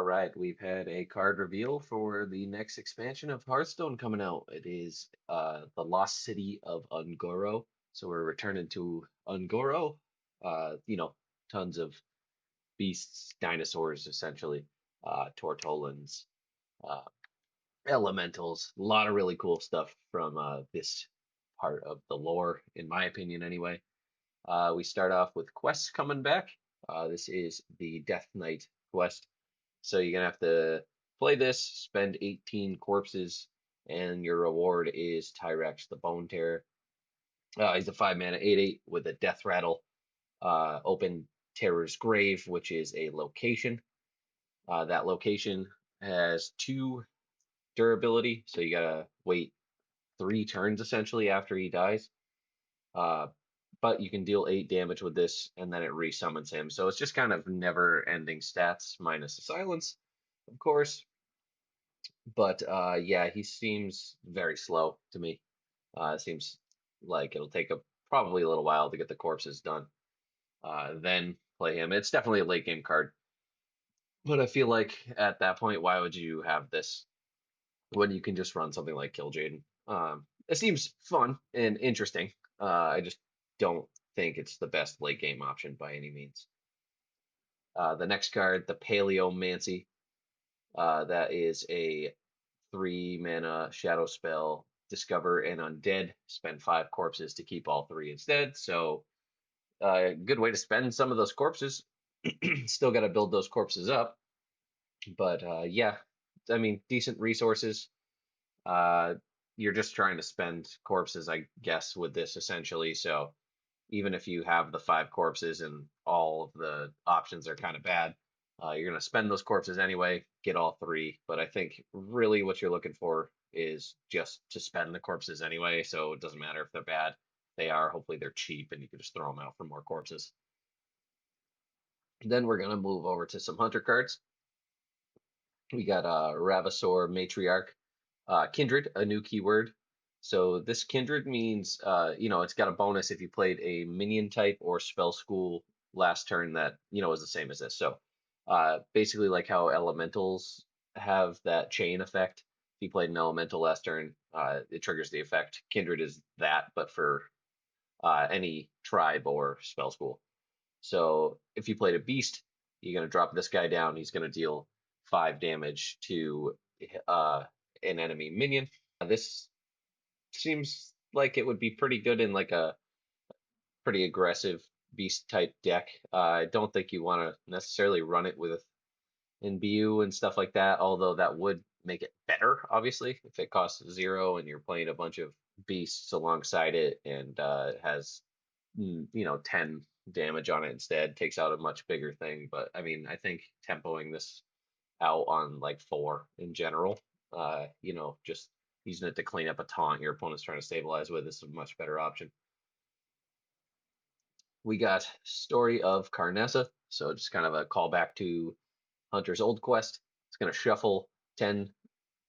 All right, we've had a card reveal for the next expansion of Hearthstone coming out. It is the Lost City of Ungoro. So we're returning to Ungoro. Tons of beasts, dinosaurs, essentially, Tortolans, uh, elementals, a lot of really cool stuff from this part of the lore, in my opinion, anyway. We start off with quests coming back. This is the Death Knight quest. So you're gonna have to play this, spend 18 corpses, and your reward is Tyrex the Bone Terror. He's a 5 mana 8/8 with a death rattle. Open Terror's Grave, which is a location. That location has 2 durability, so you gotta wait 3 turns essentially after he dies. Uh, but you can deal 8 damage with this, and then it resummons him. So it's just kind of never-ending stats minus the silence, of course. But yeah, he seems very slow to me. Seems like it'll take probably a little while to get the corpses done. Then play him. It's definitely a late game card, but I feel like at that point, why would you have this when you can just run something like Kill Jaden? It seems fun and interesting. I just don't think it's the best late game option by any means. The next card, the Paleomancy. That is a 3 mana shadow spell. Discover an undead. Spend 5 corpses to keep all 3 instead. So, good way to spend some of those corpses. Still got to build those corpses up. But yeah, I mean, decent resources. Uh, you're just trying to spend corpses, I guess, with this essentially. So, even if you have the 5 corpses and all of the options are kind of bad, you're going to spend those corpses anyway, get all 3. But I think really what you're looking for is just to spend the corpses anyway. So it doesn't matter if they're bad. They are. Hopefully they're cheap and you can just throw them out for more corpses. Then we're going to move over to some hunter cards. We got Ravasor Matriarch, Kindred, a new keyword. So this Kindred means, it's got a bonus if you played a minion type or spell school last turn that, is the same as this. So basically like how elementals have that chain effect. If you played an elemental last turn, it triggers the effect. Kindred is that, but for any tribe or spell school. So if you played a beast, you're going to drop this guy down. He's going to deal 5 damage to an enemy minion. This seems like it would be pretty good in like a pretty aggressive beast type deck. I don't think you want to necessarily run it with NBU and stuff like that, although that would make it better, obviously, if it costs 0 and you're playing a bunch of beasts alongside it and has 10 damage on it instead, takes out a much bigger thing. But I mean, I think tempoing this out on like 4 in general, just using it to clean up a taunt your opponent's trying to stabilize with is a much better option. We got Story of Carnessa, so just kind of a callback to Hunter's old quest. It's going to shuffle 10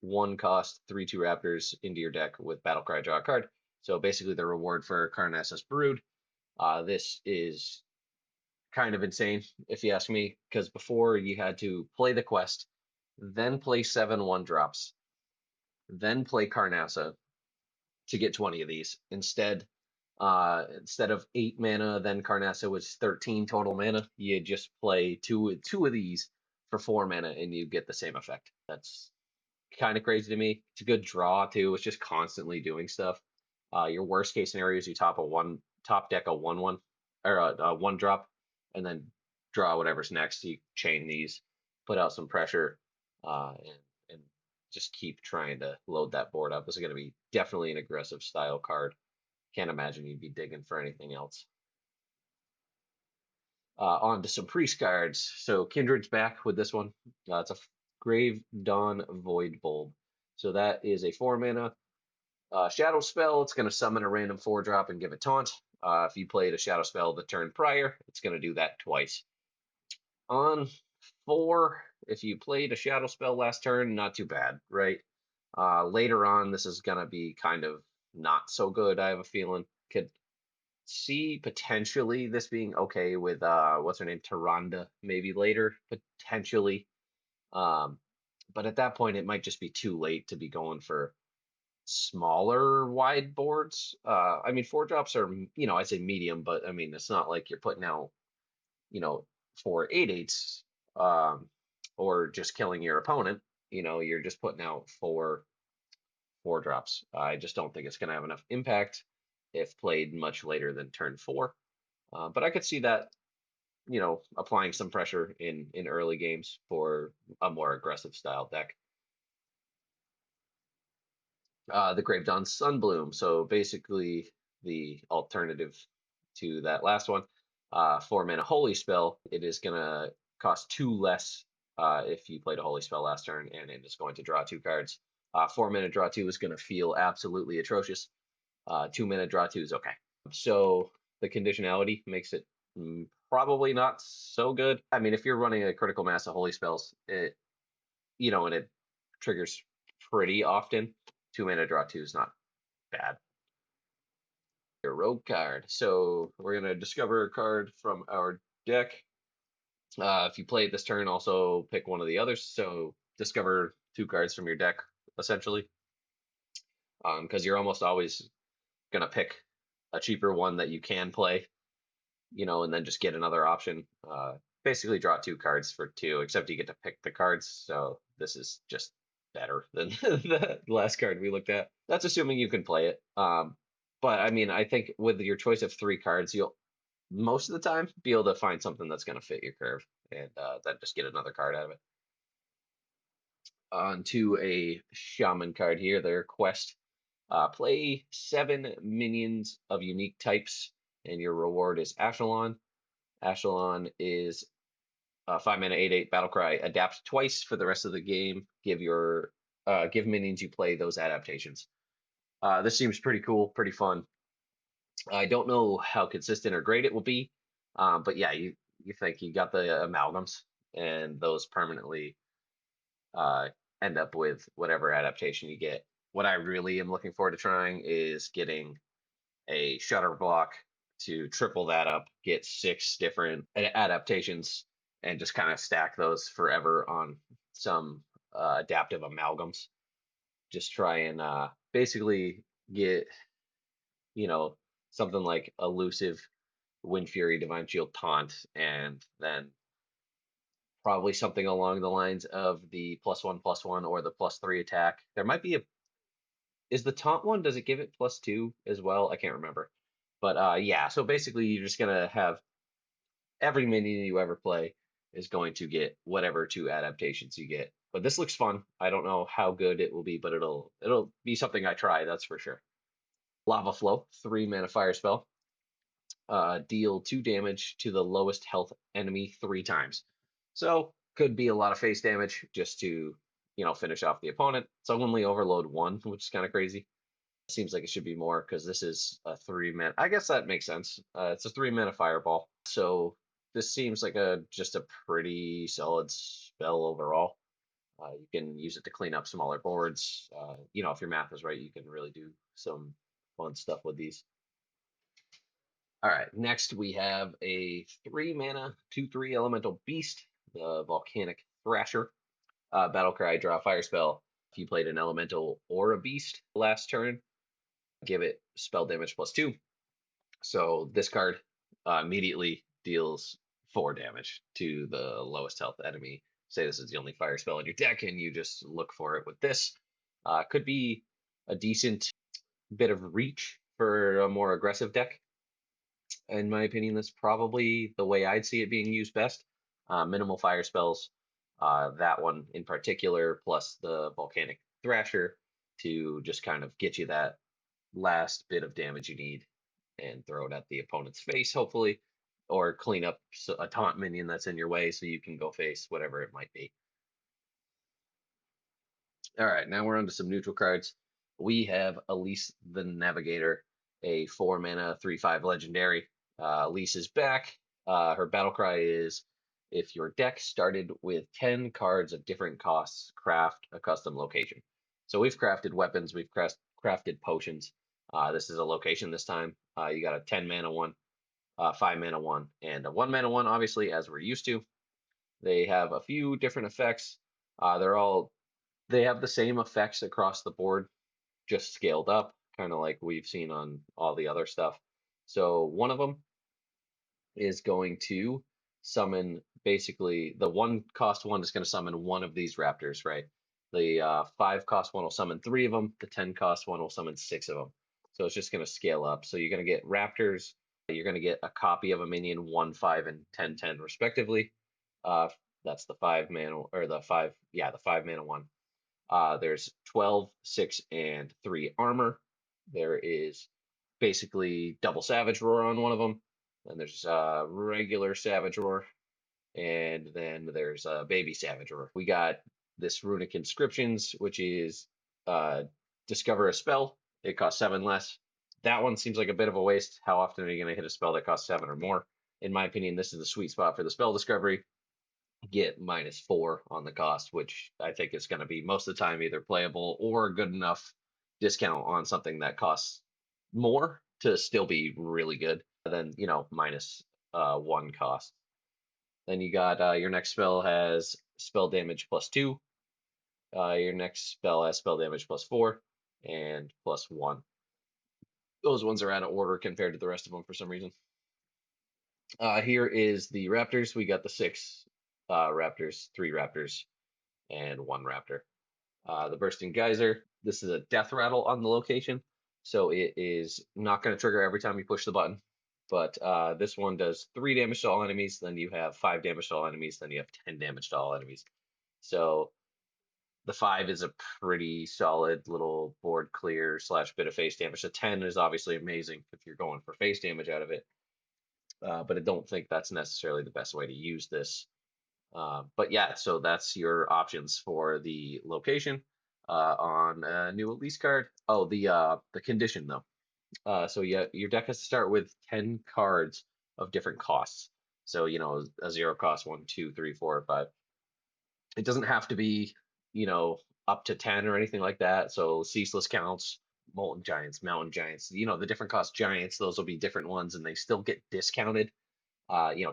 1 cost 3/2 Raptors into your deck with Battlecry, draw a card. So basically the reward for Carnessa's Brood. This is kind of insane, if you ask me, because before you had to play the quest, then play 7 1 drops, then play Carnassa to get 20 of these. Instead of 8 mana, then Carnassa was 13 total mana. You just play two of these for 4 mana, and you get the same effect. That's kind of crazy to me. It's a good draw too. It's just constantly doing stuff. Your worst case scenario is you top deck a 1/1 or a 1 drop, and then draw whatever's next. You chain these, put out some pressure, and just keep trying to load that board up. This is going to be definitely an aggressive style card. Can't imagine you'd be digging for anything else. On to some priest cards. So Kindred's back with this one. It's a Grave Dawn Void Bulb. So that is a 4 mana shadow spell. It's going to summon a random 4 drop and give it taunt. If you played a shadow spell the turn prior, it's going to do that twice. On 4, if you played a shadow spell last turn, not too bad, right? Later on, this is going to be kind of not so good, I have a feeling. Could see potentially this being okay with what's her name, Tyrande, maybe later, potentially. Um, but at that point, it might just be too late to be going for smaller wide boards. I mean, four drops are, I say medium, but I mean, it's not like you're putting out, you know, four 8/8s, or just killing your opponent. You're just putting out four drops. I just don't think it's going to have enough impact if played much later than turn four. But I could see that, applying some pressure in early games for a more aggressive style deck. The Grave Dawn Sunbloom. So basically, the alternative to that last one, 4 mana Holy Spell. It is gonna cost two less if you played a Holy Spell last turn, and it is going to draw two cards. 4 mana draw two is gonna feel absolutely atrocious. 2 mana draw two is okay. So the conditionality makes it probably not so good. I mean, if you're running a critical mass of Holy Spells, and it triggers pretty often. 2 mana draw two is not bad. Your rogue card. So we're gonna discover a card from our deck. If you play it this turn, also pick one of the others. So discover two cards from your deck, essentially, because you're almost always gonna pick a cheaper one that you can play, and then just get another option. Basically, draw two cards for two, except you get to pick the cards. So this is just better than the last card we looked at. That's assuming you can play it. But I mean, I think with your choice of three cards, you'll most of the time be able to find something that's going to fit your curve, and then just get another card out of it. On to a shaman card here, their quest. Play 7 minions of unique types, and your reward is Ashelon. Ashelon is 5 mana 8/8 battle cry. Adapt twice for the rest of the game. Give minions you play those adaptations. This seems pretty cool, pretty fun. I don't know how consistent or great it will be, but yeah, you think you got the amalgams, and those permanently uh, end up with whatever adaptation you get. What I really am looking forward to trying is getting a shutter block to triple that up, get 6 different adaptations, and just kind of stack those forever on some adaptive amalgams. Just try and basically get, you know, something like elusive Wind Fury, Divine Shield, Taunt, and then probably something along the lines of the +1/+1 or the +3 attack. There might be is the taunt one, does it give it +2 as well? I can't remember. But yeah, so basically you're just gonna have every minion you ever play is going to get whatever two adaptations you get. But this looks fun. I don't know how good it will be, but it'll be something I try, that's for sure. Lava Flow, 3 mana fire spell. Deal 2 damage to the lowest health enemy 3 times. So could be a lot of face damage just to, finish off the opponent. It's only overload 1, which is kind of crazy. Seems like it should be more because this is a 3 mana. I guess that makes sense. It's a 3 mana fireball. So this seems like just a pretty solid spell overall. You can use it to clean up smaller boards. If your math is right, you can really do some fun stuff with these. All right, next we have a 3 mana 2/3 elemental beast, the Volcanic Thrasher. Battle cry, draw a fire spell. If you played an elemental or a beast last turn, give it spell damage +2. So this card immediately deals 4 damage to the lowest health enemy. Say this is the only fire spell in your deck, and you just look for it with this. Could be a decent bit of reach for a more aggressive deck. In my opinion, that's probably the way I'd see it being used best. Minimal fire spells, that one in particular, plus the Volcanic Thrasher to just kind of get you that last bit of damage you need and throw it at the opponent's face, hopefully, or clean up a taunt minion that's in your way so you can go face whatever it might be. All right, now we're on to some neutral cards. We have Elise the Navigator, a 4 mana 3/5 legendary. Elise is back. Her battle cry is if your deck started with 10 cards of different costs, craft a custom location. So we've crafted weapons, we've crafted potions. This is a location this time. You got a 10 mana one, 5 mana one, and a 1 mana one, obviously, as we're used to. They have a few different effects. They have the same effects across the board, just scaled up, kind of like we've seen on all the other stuff. So one of them is going to summon basically the one cost one is going to summon one of these raptors, right? The five cost one will summon three of them. The 10 cost one will summon six of them. So it's just going to scale up. So you're going to get raptors. You're going to get a copy of a minion, 1, 5, and 10, 10 respectively. Uh, that's the 5 mana or the 5 mana one. There's 12, 6, and 3 armor. There is basically double Savage Roar on one of them. Then there's regular Savage Roar. And then there's Baby Savage Roar. We got this Runic Inscriptions, which is discover a spell. It costs 7 less. That one seems like a bit of a waste. How often are you going to hit a spell that costs 7 or more? In my opinion, this is the sweet spot for the spell discovery. Get -4 on the cost, which I think is going to be most of the time either playable or a good enough discount on something that costs more to still be really good than, -1 cost. Then you got your next spell has spell damage +2. Your next spell has spell damage +4 and +1. Those ones are out of order compared to the rest of them for some reason. Here is the Raptors. We got the 6 Raptors, 3 Raptors, and 1 Raptor. The Bursting Geyser, this is a death rattle on the location, so it is not going to trigger every time you push the button. But this one does 3 damage to all enemies, then you have 5 damage to all enemies, then you have 10 damage to all enemies. So the 5 is a pretty solid little board clear / bit of face damage. The 10 is obviously amazing if you're going for face damage out of it, but I don't think that's necessarily the best way to use this. But yeah, so that's your options for the location on a new Elise card. Oh, the condition though. So yeah, your deck has to start with 10 cards of different costs. So a 0 cost 1, 2, 3, 4, 5. It doesn't have to be up to 10 or anything like that. So ceaseless counts, molten giants, mountain giants. The different cost giants. Those will be different ones, and they still get discounted.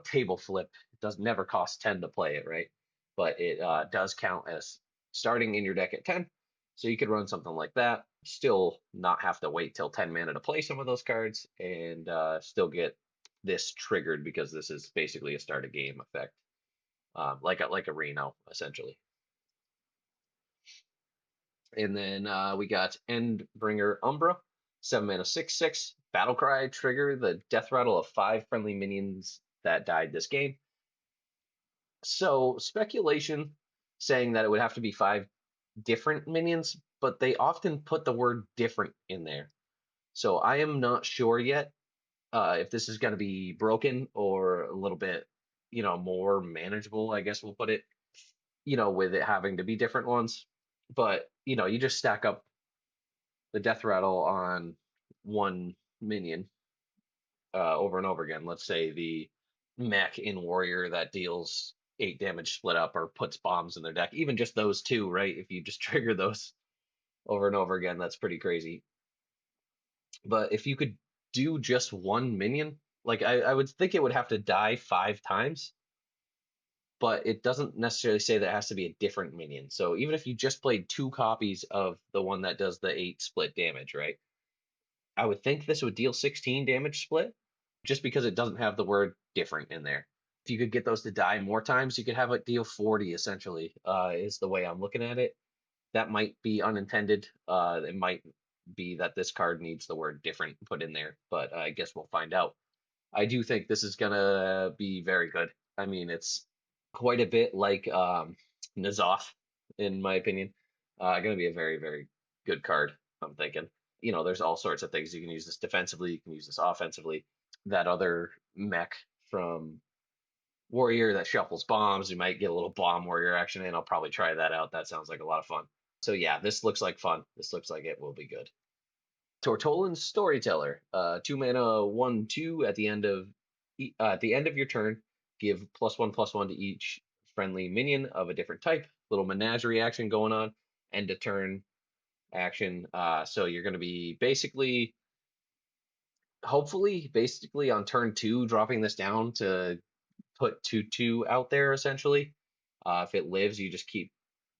Table flip, it does never cost 10 to play it, right? But it does count as starting in your deck at 10. So you could run something like that, still not have to wait till 10 mana to play some of those cards, and still get this triggered because this is basically a start a game effect, like a Reno, essentially. And then we got Endbringer Umbra, 7 mana, 6/6. Battle Cry, trigger the death rattle of 5 friendly minions that died this game. So speculation saying that it would have to be 5 different minions, but they often put the word different in there. So I am not sure yet if this is going to be broken or a little bit, more manageable, I guess we'll put it, with it having to be different ones. But, you just stack up the death rattle on one minion over and over again. Let's say the mech in warrior that deals 8 damage split up or puts bombs in their deck. Even just those two, right? If you just trigger those over and over again, that's pretty crazy. But if you could do just one minion, like I would think it would have to die 5 times, but it doesn't necessarily say that it has to be a different minion. So even if you just played 2 copies of the one that does the 8 split damage, right? I would think this would deal 16 damage split just because it doesn't have the word different in there. If you could get those to die more times, you could have it deal 40 essentially, is the way I'm looking at it. That might be unintended. It might be that this card needs the word different put in there, but I guess we'll find out. I do think this is gonna be very good. I mean, it's quite a bit like Nazoth, in my opinion. Gonna be a very, very good card, I'm thinking. There's all sorts of things. You can use this defensively, you can use this offensively. That other mech from Warrior that shuffles bombs, you might get a little bomb warrior action in. I'll probably try that out. That sounds like a lot of fun. So yeah, this looks like fun. This looks like it will be good. Tortolan Storyteller, 2 mana, 1/2 at the end of your turn. Give +1/+1 to each friendly minion of a different type. Little menagerie action going on. End of turn action. So you're going to be hopefully, basically on turn 2, dropping this down to put 2/2 out there essentially. If it lives, you just keep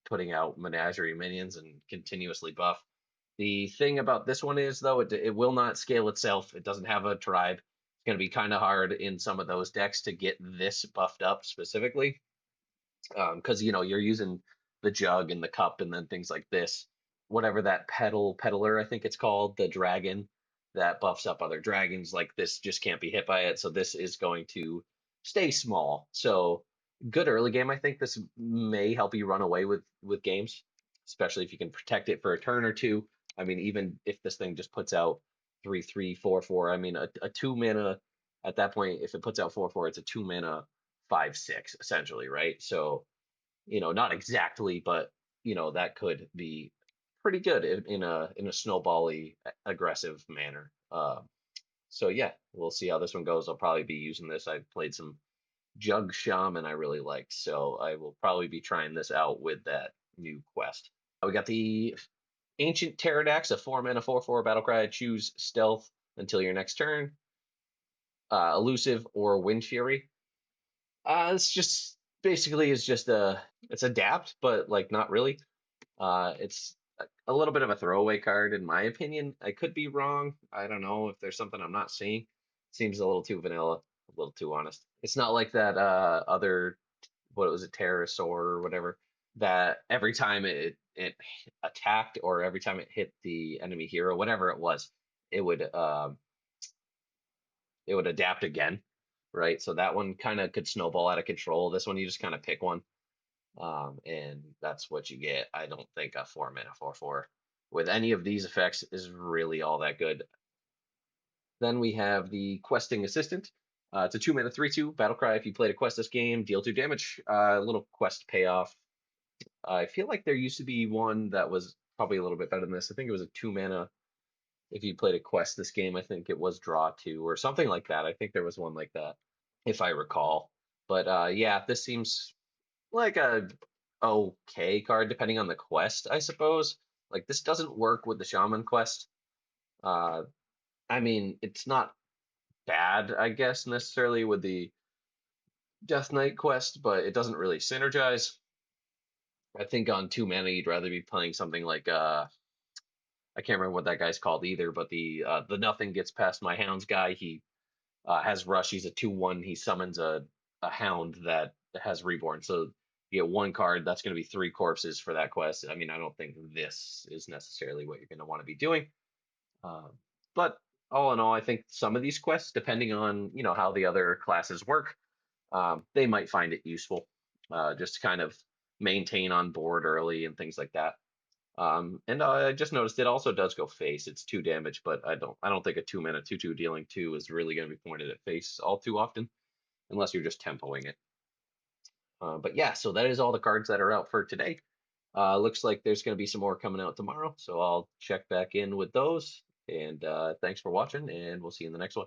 putting out menagerie minions and continuously buff. The thing about this one is, though, it will not scale itself. It doesn't have a tribe. It's going to be kind of hard in some of those decks to get this buffed up specifically, because you're using the jug and the cup and then things like this. Whatever that peddler, I think it's called, the dragon that buffs up other dragons, like this just can't be hit by it. So this is going to stay small. So good early game. I think this may help you run away with games, especially if you can protect it for a turn or two. I mean, even if this thing just puts out 3/3, 4/4. I mean, a 2 mana at that point, if it puts out 4/4, it's a 2 mana 5/6 essentially, right? So not exactly, but that could be pretty good in a snowbally aggressive manner. So yeah, we'll see how this one goes. I'll probably be using this. I've played some Jug Shaman I really liked, so I will probably be trying this out with that new quest. We got the Ancient Pterodax, a 4 mana 4/4 battle cry. Choose Stealth until your next turn. Elusive or Wind Fury. It's just basically is just it's adapt, but like not really. It's a little bit of a throwaway card in my opinion. I could be wrong. I don't know if there's something I'm not seeing. Seems a little too vanilla, a little too honest. It's not like that other, what was it, Pterosaur or whatever, that every time it attacked or every time it hit the enemy hero, whatever it was, it would um it would adapt again, right? So that one kind of could snowball out of control. This one you just kind of pick one, and that's what you get. I don't think a 4 mana 4/4 with any of these effects is really all that good. Then we have the Questing Assistant. It's a 2 mana 3/2 battle cry. If you played a quest this game, deal 2 damage. A little quest payoff. I feel like there used to be one that was probably a little bit better than this. I think it was a 2 mana. If you played a quest this game, I think it was draw 2 or something like that. I think there was one like that, if I recall. But yeah, this seems like a okay card depending on the quest, I suppose. Like this doesn't work with the Shaman quest. Uh, I mean, it's not bad, I guess, necessarily with the Death Knight quest, but it doesn't really synergize. I think on 2 mana you'd rather be playing something like I can't remember what that guy's called either, but the nothing gets past my hounds guy. He has rush. He's a 2/1. He summons a hound that has reborn. So you get one card. That's going to be 3 corpses for that quest. I mean, I don't think this is necessarily what you're going to want to be doing. Um, but all in all, I think some of these quests, depending on how the other classes work, they might find it useful, just to kind of maintain on board early and things like that. And I just noticed it also does go face. It's 2 damage, but I don't think a 2 mana 2/2 dealing 2 is really going to be pointed at face all too often, unless you're just tempoing it. But yeah, so that is all the cards that are out for today. Looks like there's going to be some more coming out tomorrow, so I'll check back in with those. And thanks for watching, and we'll see you in the next one.